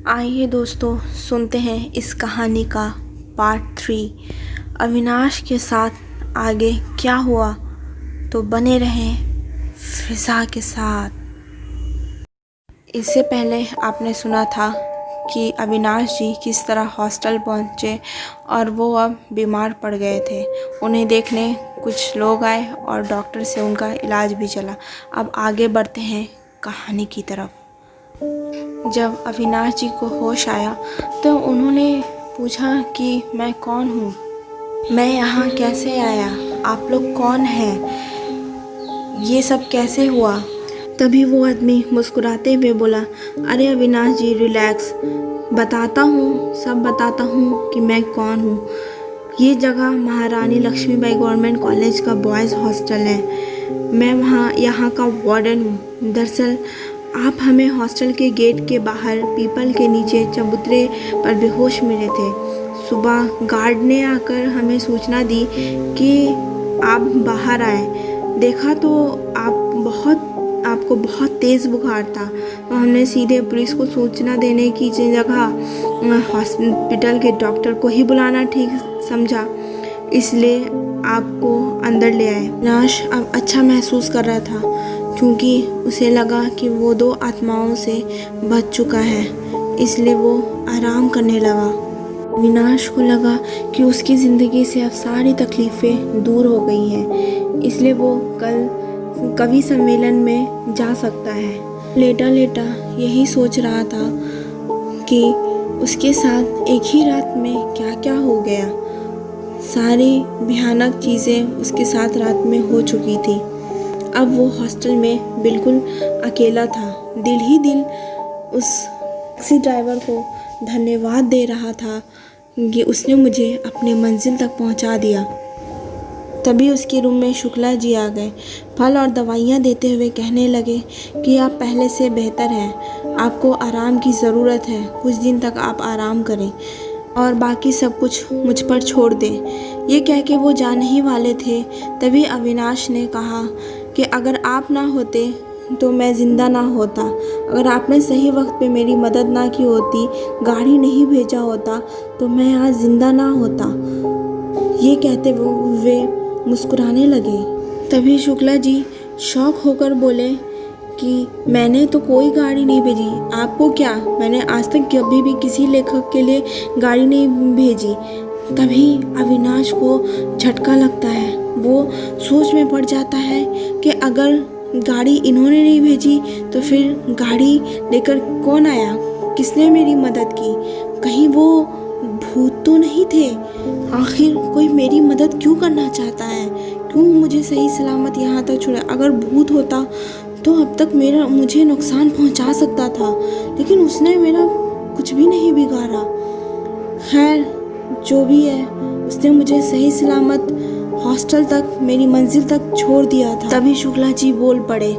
आइए दोस्तों सुनते हैं इस कहानी का पार्ट 3। अविनाश के साथ आगे क्या हुआ, तो बने रहें फिजा के साथ। इससे पहले आपने सुना था कि अविनाश जी किस तरह हॉस्टल पहुंचे और वो अब बीमार पड़ गए थे। उन्हें देखने कुछ लोग आए और डॉक्टर से उनका इलाज भी चला। अब आगे बढ़ते हैं कहानी की तरफ। जब अविनाश जी को होश आया तो उन्होंने पूछा कि मैं कौन हूँ, मैं यहाँ कैसे आया, आप लोग कौन हैं, ये सब कैसे हुआ। तभी वो आदमी मुस्कुराते हुए बोला, अरे अविनाश जी रिलैक्स, बताता हूँ, सब बताता हूँ कि मैं कौन हूँ। ये जगह महारानी लक्ष्मीबाई गवर्नमेंट कॉलेज का बॉयज़ हॉस्टल है। मैं यहाँ का वार्डन हूँ। दरअसल आप हमें हॉस्टल के गेट के बाहर पीपल के नीचे चबूतरे पर बेहोश मिले थे। सुबह गार्ड ने आकर हमें सूचना दी कि आप बाहर आए। देखा तो आपको बहुत तेज़ बुखार था, तो हमने सीधे पुलिस को सूचना देने की जगह हॉस्पिटल के डॉक्टर को ही बुलाना ठीक समझा, इसलिए आपको अंदर ले आए। अविनाश अब अच्छा महसूस कर रहा था क्योंकि उसे लगा कि वो 2 आत्माओं से बच चुका है, इसलिए वो आराम करने लगा। अविनाश को लगा कि उसकी ज़िंदगी से अब सारी तकलीफ़ें दूर हो गई हैं, इसलिए वो कल कवि सम्मेलन में जा सकता है। लेटा लेटा यही सोच रहा था कि उसके साथ एक ही रात में क्या क्या हो गया। सारी भयानक चीज़ें उसके साथ रात में हो चुकी थी। अब वो हॉस्टल में बिल्कुल अकेला था। दिल ही दिल उस टैक्सी ड्राइवर को धन्यवाद दे रहा था कि उसने मुझे अपने मंजिल तक पहुंचा दिया। तभी उसके रूम में शुक्ला जी आ गए। फल और दवाइयाँ देते हुए कहने लगे कि आप पहले से बेहतर हैं, आपको आराम की ज़रूरत है, कुछ दिन तक आप आराम करें और बाकी सब कुछ मुझ पर छोड़ दें। ये कह के वो जाने ही वाले थे, तभी अविनाश ने कहा कि अगर आप ना होते तो मैं ज़िंदा ना होता, अगर आपने सही वक्त पे मेरी मदद ना की होती, गाड़ी नहीं भेजा होता, तो मैं आज ज़िंदा ना होता। ये कहते वे मुस्कुराने लगे। तभी शुक्ला जी शौक होकर बोले कि मैंने तो कोई गाड़ी नहीं भेजी, आपको क्या, मैंने आज तक कभी भी किसी लेखक के लिए गाड़ी नहीं भेजी। तभी अविनाश को झटका लगता है। वो सोच में पड़ जाता है कि अगर गाड़ी इन्होंने नहीं भेजी तो फिर गाड़ी लेकर कौन आया, किसने मेरी मदद की, कहीं वो भूत तो नहीं थे। आखिर कोई मेरी मदद क्यों करना चाहता है, क्यों मुझे सही सलामत यहाँ तक छोड़ा। अगर भूत होता तो अब तक मुझे नुकसान पहुँचा सकता था, लेकिन उसने मेरा कुछ भी नहीं बिगाड़ा। खैर जो भी है, उसने मुझे सही सलामत हॉस्टल तक, मेरी मंजिल तक छोड़ दिया था। तभी शुक्ला जी बोल पड़े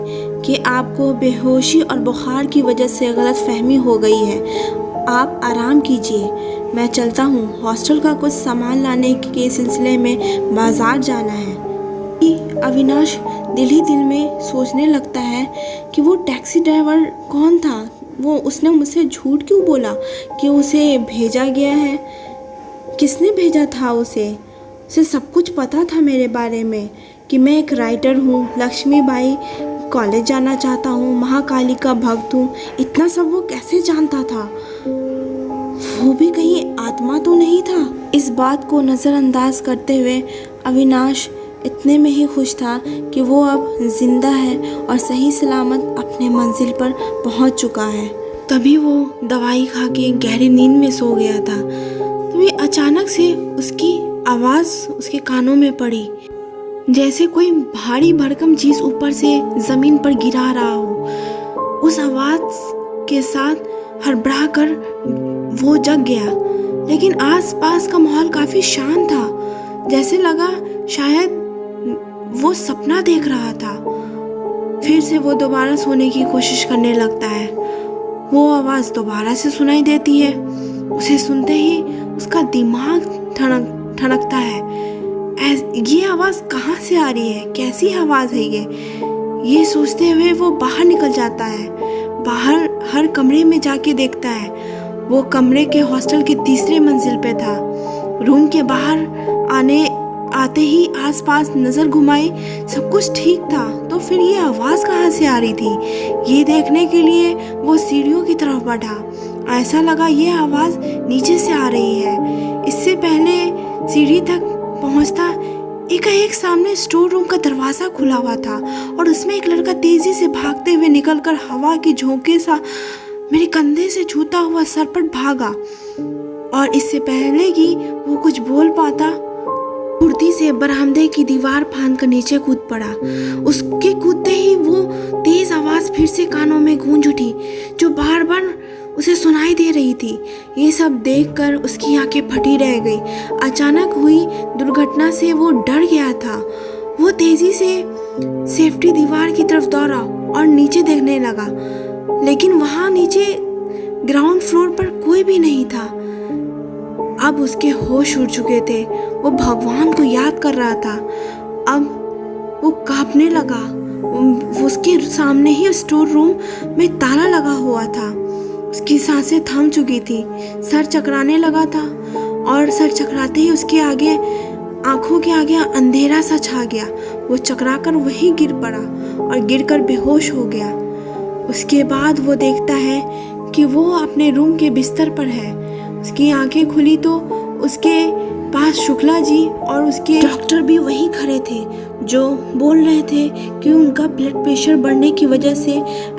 कि आपको बेहोशी और बुखार की वजह से गलत फहमी हो गई है, आप आराम कीजिए, मैं चलता हूँ, हॉस्टल का कुछ सामान लाने के सिलसिले में बाज़ार जाना है। अविनाश दिल ही दिल में सोचने लगता है कि वो टैक्सी ड्राइवर कौन था, उसने मुझसे झूठ क्यों बोला कि उसे भेजा गया है, किसने भेजा था उसे सब कुछ पता था मेरे बारे में कि मैं एक राइटर हूँ, लक्ष्मीबाई कॉलेज जाना चाहता हूँ, महाकाली का भक्त हूँ। इतना सब वो कैसे जानता था, वो भी कहीं आत्मा तो नहीं था। इस बात को नज़रअंदाज करते हुए अविनाश इतने में ही खुश था कि वो अब जिंदा है और सही सलामत अपने मंजिल पर पहुंच चुका है। तभी वो दवाई खा के गहरी नींद में सो गया था। तभी अचानक से उसकी आवाज़ उसके कानों में पड़ी, जैसे कोई भारी भरकम चीज़ ऊपर से ज़मीन पर गिरा रहा हो। उस आवाज़ के साथ हड़बड़ा कर वो जग गया, लेकिन आसपास का माहौल काफ़ी शांत था, जैसे लगा शायद वो सपना देख रहा था। फिर से वो दोबारा सोने की कोशिश करने लगता है। वो आवाज़ दोबारा से सुनाई देती है। उसे सुनते ही उसका दिमाग ठनकता है। ये आवाज़ कहाँ से आ रही है, कैसी आवाज़ है ये सोचते हुए वो बाहर निकल जाता है। बाहर हर कमरे में जाके देखता है वो कमरे के हॉस्टल के तीसरे मंजिल पे था। रूम के बाहर आते ही आसपास नज़र घुमाई, सब कुछ ठीक था, तो फिर ये आवाज़ कहाँ से आ रही थी? ये देखने के लिए वो सीढ़ियों की तरफ बढ़ा। ऐसा लगा ये आवाज़ नीचे से आ रही है। इससे पहले सीढ़ी तक पहुँचता एकाएक सामने स्टोर रूम का दरवाज़ा खुला हुआ था और उसमें एक लड़का तेज़ी से भागते हुए निकलकर हवा की झोंके सा मेरे कंधे से छूता हुआ सरपट भागा। और इससे पहले कि वो कुछ बोल पाता, फुर्ती से बरामदे की दीवार फांद कर नीचे कूद पड़ा। उसके कूदते ही वो तेज आवाज़ फिर से कानों में गूंज उठी, जो बार बार उसे सुनाई दे रही थी। ये सब देखकर उसकी आंखें फटी रह गई। अचानक हुई दुर्घटना से वो डर गया था। वो तेजी से सेफ्टी दीवार की तरफ दौड़ा और नीचे देखने लगा, लेकिन वहाँ नीचे ग्राउंड फ्लोर पर कोई भी नहीं था। अब उसके होश उड़ चुके थे। वो भगवान को याद कर रहा था। अब वो कांपने लगा। उसके सामने ही स्टोर रूम में ताला लगा हुआ था। उसकी सांसें थम चुकी थी, सर चकराने लगा था और सर चकराते ही उसके आगे आंखों के आगे अंधेरा सा छा गया। वो चकराकर वहीं गिर पड़ा और गिरकर बेहोश हो गया। उसके बाद वो देखता है कि वो अपने रूम के बिस्तर पर है। उसकी आंखें खुली तो उसके पास शुक्ला जी और उसके डॉक्टर भी वहीं खड़े थे, जो बोल रहे थे कि उनका ब्लड प्रेशर बढ़ने की वजह से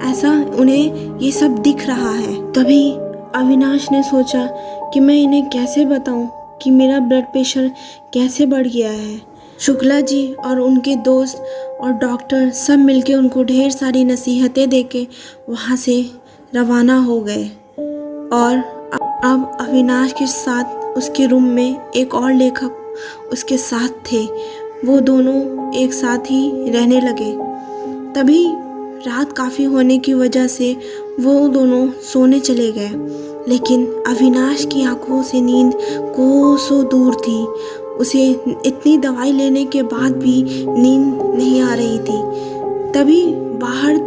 ऐसा उन्हें ये सब दिख रहा है। तभी अविनाश ने सोचा कि मैं इन्हें कैसे बताऊं कि मेरा ब्लड प्रेशर कैसे बढ़ गया है। शुक्ला जी और उनके दोस्त और डॉक्टर सब मिलके उनको ढेर सारी नसीहतें देके वहाँ से रवाना हो गए। और अब अविनाश के साथ उसके रूम में एक और लेखक उसके साथ थे। वो दोनों एक साथ ही रहने लगे। तभी रात काफ़ी होने की वजह से वो दोनों सोने चले गए, लेकिन अविनाश की आंखों से नींद कोसों दूर थी। उसे इतनी दवाई लेने के बाद भी नींद नहीं आ रही थी। तभी बाहर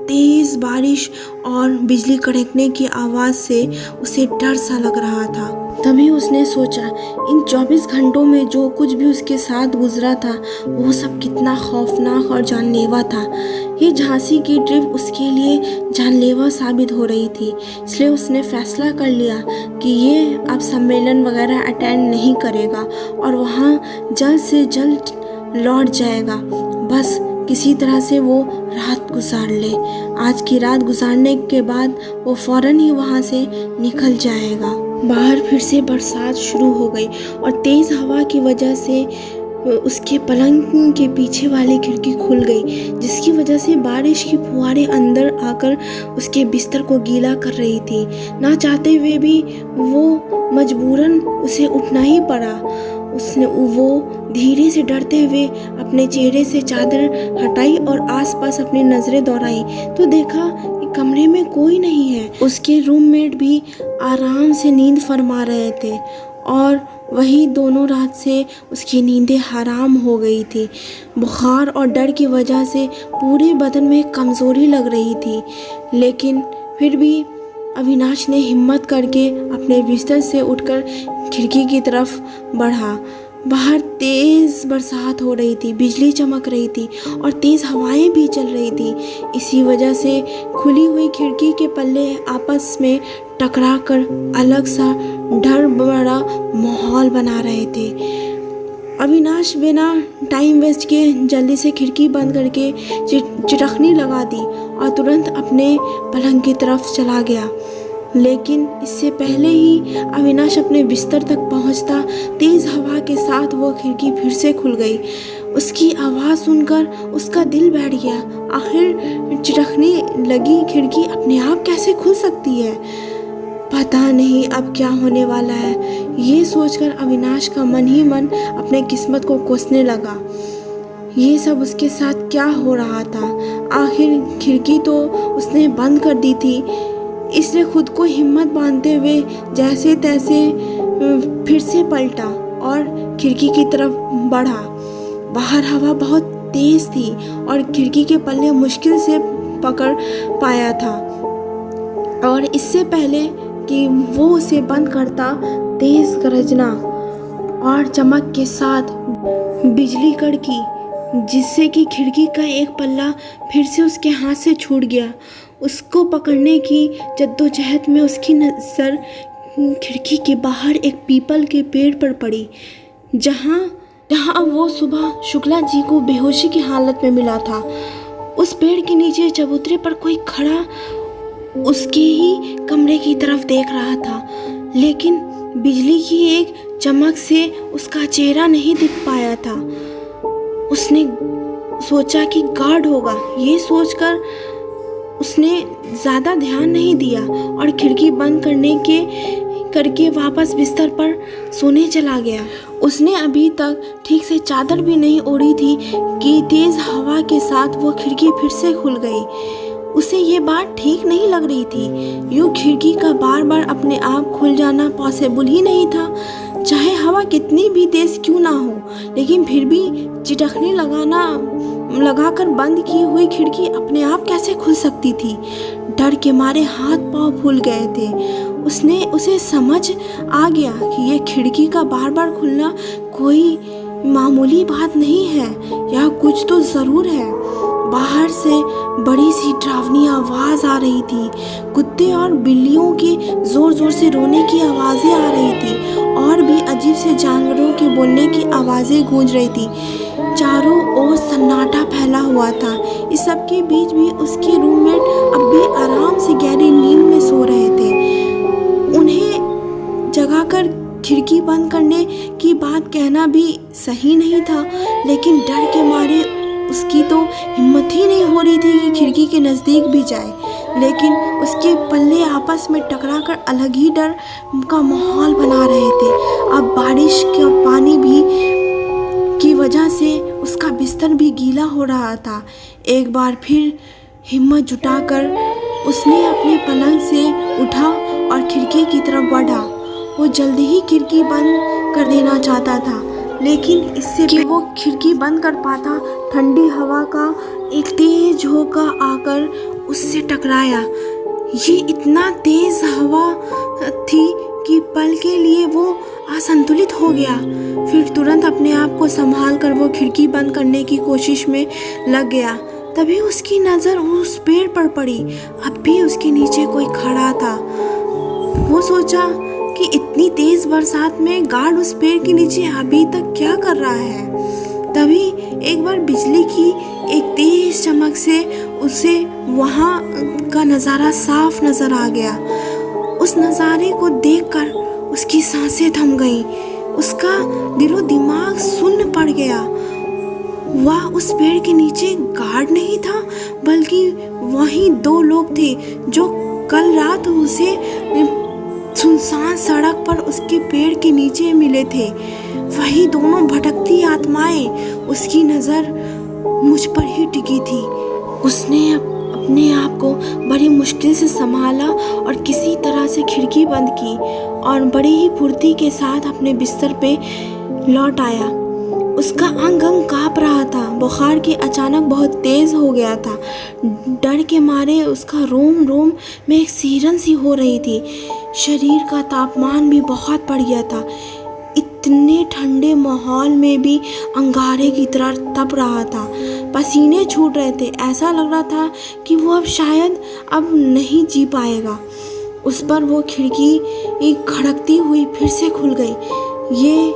तेज़ बारिश और बिजली कड़कने की आवाज़ से उसे डर सा लग रहा था। तभी उसने सोचा इन 24 घंटों में जो कुछ भी उसके साथ गुजरा था वो सब कितना खौफनाक और जानलेवा था। ये झांसी की ट्रिप उसके लिए जानलेवा साबित हो रही थी। इसलिए उसने फैसला कर लिया कि ये अब सम्मेलन वगैरह अटेंड नहीं करेगा और वहाँ जल्द से जल्द लौट जाएगा। बस किसी तरह से वो रात गुजार ले। आज की रात गुजारने के बाद वो फौरन ही वहाँ से निकल जाएगा। बाहर फिर से बरसात शुरू हो गई और तेज़ हवा की वजह से उसके पलंग के पीछे वाली खिड़की खुल गई, जिसकी वजह से बारिश की फुहारें अंदर आकर उसके बिस्तर को गीला कर रही थी। ना चाहते हुए भी वो मजबूरन उसे उठना ही पड़ा। वो धीरे से डरते हुए अपने चेहरे से चादर हटाई और आसपास अपनी नज़रें दौड़ाई तो देखा कि कमरे में कोई नहीं है। उसके रूममेट भी आराम से नींद फरमा रहे थे और वही दोनों रात से उसकी नींदें हराम हो गई थी। बुखार और डर की वजह से पूरे बदन में कमज़ोरी लग रही थी, लेकिन फिर भी अविनाश ने हिम्मत करके अपने बिस्तर से उठकर खिड़की की तरफ बढ़ा। बाहर तेज़ बरसात हो रही थी, बिजली चमक रही थी और तेज़ हवाएं भी चल रही थी। इसी वजह से खुली हुई खिड़की के पल्ले आपस में टकराकर अलग सा डर भरा माहौल बना रहे थे। अविनाश बिना टाइम वेस्ट किए जल्दी से खिड़की बंद करके चिटकनी लगा दी और तुरंत अपने पलंग की तरफ चला गया। लेकिन इससे पहले ही अविनाश अपने बिस्तर तक पहुंचता, तेज़ हवा के साथ वो खिड़की फिर से खुल गई। उसकी आवाज़ सुनकर उसका दिल बैठ गया। आखिर चिटकने लगी खिड़की अपने आप कैसे खुल सकती है? पता नहीं अब क्या होने वाला है। ये सोचकर अविनाश का मन ही मन अपने किस्मत को कोसने लगा। ये सब उसके साथ क्या हो रहा था? आखिर खिड़की तो उसने बंद कर दी थी। इसलिए खुद को हिम्मत बांधते हुए जैसे तैसे फिर से पलटा और खिड़की की तरफ बढ़ा। बाहर हवा बहुत तेज़ थी और खिड़की के पल्ले मुश्किल से पकड़ पाया था। और इससे पहले कि वो उसे बंद करता। तेज गरजना और चमक के साथ बिजली कड़की, जिससे कि खिड़की का एक पल्ला फिर से उसके हाथ से छूट गया। उसको पकड़ने की जद्दोजहद में उसकी नज़र खिड़की के बाहर एक पीपल के पेड़ पर पड़ी, जहाँ वो सुबह शुक्ला जी को बेहोशी की हालत में मिला था। उस पेड़ के नीचे चबूतरे पर कोई खड़ा उसके ही कमरे की तरफ देख रहा था, लेकिन बिजली की एक चमक से उसका चेहरा नहीं दिख पाया था। उसने सोचा कि गार्ड होगा। ये सोचकर उसने ज़्यादा ध्यान नहीं दिया और खिड़की बंद करके वापस बिस्तर पर सोने चला गया। उसने अभी तक ठीक से चादर भी नहीं ओढ़ी थी कि तेज़ हवा के साथ वो खिड़की फिर से खुल गई। उसे ये बात ठीक नहीं लग रही थी। यूँ खिड़की का बार बार अपने आप खुल जाना पॉसिबल ही नहीं था। चाहे हवा कितनी भी तेज क्यों ना हो, लेकिन फिर भी चिटकने लगाकर बंद की हुई खिड़की अपने आप कैसे खुल सकती थी। डर के मारे हाथ पांव फूल गए थे। उसे समझ आ गया कि यह खिड़की का बार बार खुलना कोई मामूली बात नहीं है, या कुछ तो ज़रूर है। बाहर से बड़ी सी डरावनी आवाज़ आ रही थी। कुत्ते और बिल्लियों के ज़ोर ज़ोर से रोने की आवाज़ें आ रही थी, और भी अजीब से जानवरों के बोलने की आवाज़ें गूंज रही थी। चारों ओर सन्नाटा फैला हुआ था। इस सब के बीच भी उसके रूममेट अब भी आराम से गहरी नींद में सो रहे थे। उन्हें जगाकर खिड़की बंद करने की बात कहना भी सही नहीं था, लेकिन डर के मारे उसकी तो हिम्मत ही नहीं हो रही थी कि खिड़की के नज़दीक भी जाए। लेकिन उसके पल्ले आपस में टकराकर अलग ही डर का माहौल बना रहे थे। अब बारिश का पानी भी की वजह से उसका बिस्तर भी गीला हो रहा था। एक बार फिर हिम्मत जुटाकर उसने अपने पलंग से उठा और खिड़की की तरफ बढ़ा। वो जल्दी ही खिड़की बंद कर देना चाहता था, लेकिन इससे कि वो खिड़की बंद कर पाता, ठंडी हवा का एक तेज झोंका आकर उससे टकराया। ये इतना तेज हवा थी कि पल के लिए वो असंतुलित हो गया। फिर तुरंत अपने आप को संभाल कर वो खिड़की बंद करने की कोशिश में लग गया। तभी उसकी नज़र उस पेड़ पर पड़ी। अब भी उसके नीचे कोई खड़ा था। वो सोचा कि इतनी तेज बरसात में गार्ड उस पेड़ के नीचे अभी तक क्या कर रहा है। तभी एक बार बिजली की एक तेज चमक से उसे वहाँ का नज़ारा साफ नज़र आ गया। उस नज़ारे को देखकर उसकी सांसें थम गईं। उसका दिलो दिमाग सुन्न पड़ गया। वह उस पेड़ के नीचे गार्ड नहीं था, बल्कि वहीं दो लोग थे जो कल रात उसे सुनसान सड़क पर उसके पेड़ के नीचे मिले थे। वही दोनों भटकती आत्माएं। उसकी नज़र मुझ पर ही टिकी थी। उसने अपने आप को बड़ी मुश्किल से संभाला और किसी तरह से खिड़की बंद की और बड़ी ही फुर्ती के साथ अपने बिस्तर पे लौट आया। उसका अंग काँप रहा था। बुखार की अचानक बहुत तेज़ हो गया था। डर के मारे उसका रोम रोम में एक सिहरन सी हो रही थी। शरीर का तापमान भी बहुत बढ़ गया था। इतने ठंडे माहौल में भी अंगारे की तरह तप रहा था। पसीने छूट रहे थे। ऐसा लग रहा था कि वो अब शायद अब नहीं जी पाएगा। उस पर वो खिड़की खड़कती हुई फिर से खुल गई। ये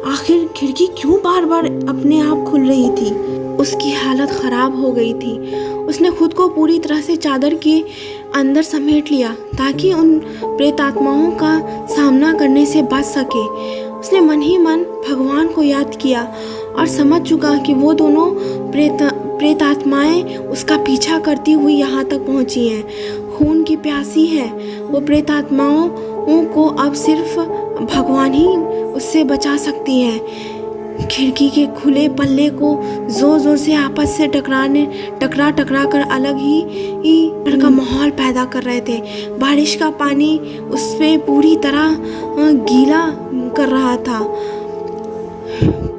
आखिर खिड़की क्यों बार बार अपने आप खुल रही थी? उसकी हालत ख़राब हो गई थी। उसने खुद को पूरी तरह से चादर के अंदर समेट लिया ताकि उन प्रेतात्माओं का सामना करने से बच सके। उसने मन ही मन भगवान को याद किया और समझ चुका कि वो दोनों प्रेतात्माएं उसका पीछा करती हुई यहाँ तक पहुँची हैं। खून की प्यासी है वो प्रेतात्माओं को अब सिर्फ भगवान ही उससे बचा सकती हैं। खिड़की के खुले पल्ले को जोर जोर से आपस से टकरा कर अलग ही डर का माहौल पैदा कर रहे थे। बारिश का पानी उस पे पूरी तरह गीला कर रहा था,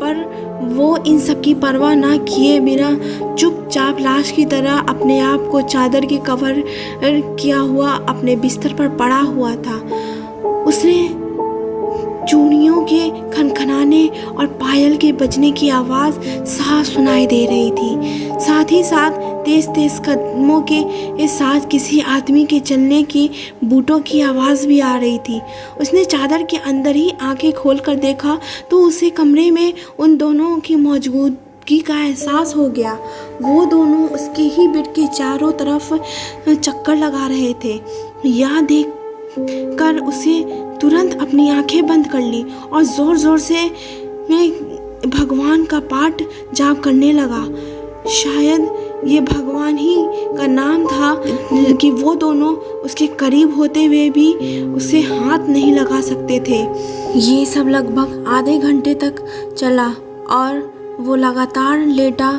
पर वो इन सब की परवाह ना किए बिना चुपचाप लाश की तरह अपने आप को चादर के कवर किया हुआ अपने बिस्तर पर पड़ा हुआ था। उसने चूड़ियों के खनखनाने और पायल के बजने की आवाज़ साफ सुनाई दे रही थी। साथ ही साथ तेज तेज कदमों के साथ किसी आदमी के चलने की बूटों की आवाज़ भी आ रही थी। उसने चादर के अंदर ही आंखें खोलकर देखा तो उसे कमरे में उन दोनों की मौजूदगी का एहसास हो गया। वो दोनों उसके ही बेड के चारों तरफ चक्कर लगा रहे थे। यह देख कर उसे तुरंत अपनी आंखें बंद कर ली और ज़ोर ज़ोर से मैं भगवान का पाठ जाप करने लगा। शायद ये भगवान ही का नाम था कि वो दोनों उसके करीब होते हुए भी उसे हाथ नहीं लगा सकते थे। ये सब लगभग आधे घंटे तक चला और वो लगातार लेटा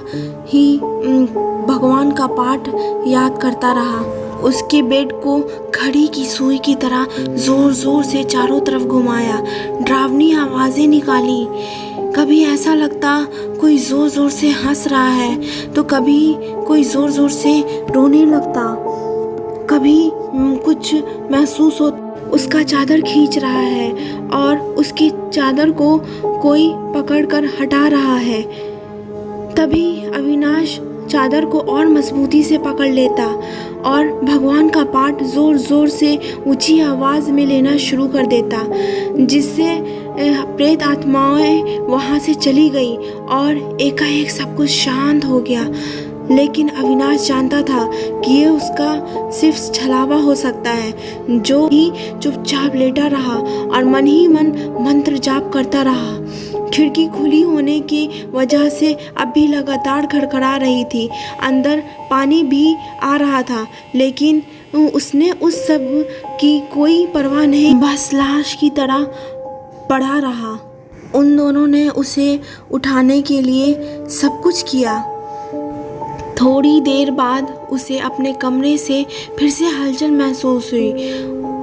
ही भगवान का पाठ याद करता रहा। उसके बेड को घड़ी की सुई की तरह ज़ोर ज़ोर से चारों तरफ घुमाया, डरावनी आवाज़ें निकाली। कभी ऐसा लगता कोई ज़ोर ज़ोर से हंस रहा है तो कभी कोई ज़ोर ज़ोर से रोने लगता। कभी कुछ महसूस हो उसका चादर खींच रहा है और उसकी चादर को कोई पकड़कर हटा रहा है। तभी अविनाश चादर को और मजबूती से पकड़ लेता और भगवान का पाठ ज़ोर ज़ोर से ऊंची आवाज़ में लेना शुरू कर देता, जिससे प्रेत आत्माएं वहाँ से चली गई और एकाएक सब कुछ शांत हो गया। लेकिन अविनाश जानता था कि ये उसका सिर्फ छलावा हो सकता है, जो ही चुपचाप लेटा रहा और मन ही मन मंत्र जाप करता रहा। खिड़की खुली होने की वजह से अब भी लगातार खड़खड़ा रही थी। अंदर पानी भी आ रहा था, लेकिन उसने उस सब की कोई परवाह नहीं, बस लाश की तरह पड़ा रहा। उन दोनों ने उसे उठाने के लिए सब कुछ किया। थोड़ी देर बाद उसे अपने कमरे से फिर से हलचल महसूस हुई।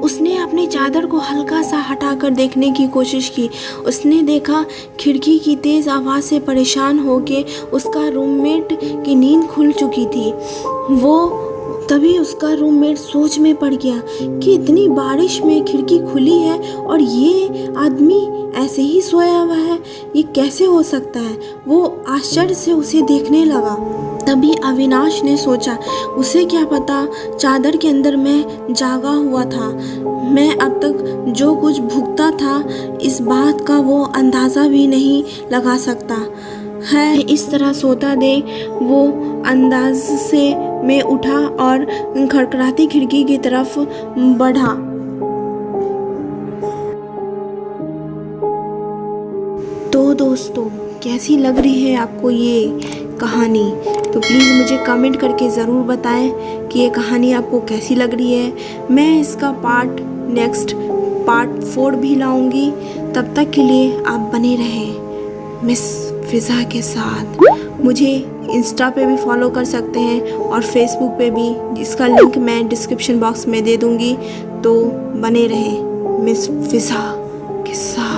उसने अपनी चादर को हल्का सा हटाकर देखने की कोशिश की। उसने देखा खिड़की की तेज़ आवाज़ से परेशान होकर उसका रूममेट की नींद खुल चुकी थी। तभी उसका रूममेट सोच में पड़ गया कि इतनी बारिश में खिड़की खुली है और ये आदमी ऐसे ही सोया हुआ है, ये कैसे हो सकता है। वो आश्चर्य से उसे देखने लगा। तभी अविनाश ने सोचा, उसे क्या पता चादर के अंदर मैं जागा हुआ था। मैं अब तक जो कुछ भुगता था इस बात का वो अंदाज़ा भी नहीं लगा सकता है। इस तरह सोता देख वो अंदाज से में उठा और खड़खड़ाती खिड़की की तरफ बढ़ा। तो दोस्तों, कैसी लग रही है आपको ये कहानी? तो प्लीज़ मुझे कमेंट करके ज़रूर बताएं कि ये कहानी आपको कैसी लग रही है। मैं इसका नेक्स्ट पार्ट 4 भी लाऊंगी। तब तक के लिए आप बने रहें मिस फिज़ा के साथ। मुझे इंस्टा पे भी फॉलो कर सकते हैं और फेसबुक पे भी, जिसका लिंक मैं डिस्क्रिप्शन बॉक्स में दे दूँगी। तो बने रहें मिस फिज़ा के साथ।